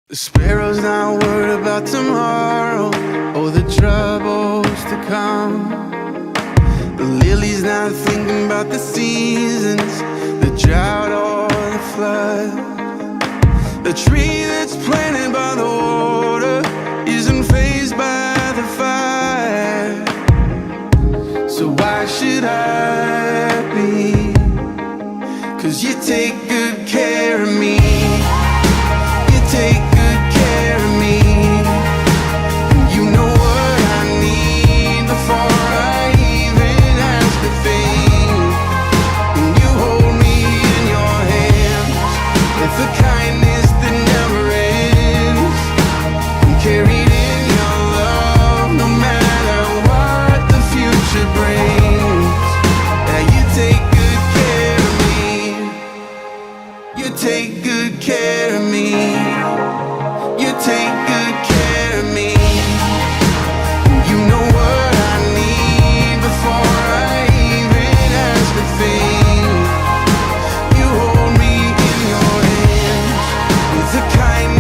The sparrow's not worried about tomorrow or the troubles to come. The lily's not thinking about the seasons, the drought or the flood. The tree that's planted by the water isn't fazed by the fire. So why should I be? 'Cause you take good care of me. You take good care of me. And you know what I need before I even ask a thing. And you hold me in your hands with a kindness that never ends. I'm carried in your love no matter what the future brings. Yeah, you take good care of me. You take good care of me. You take good care of me. You know what I need before I even ask a thing. You hold me in your hands with a kindness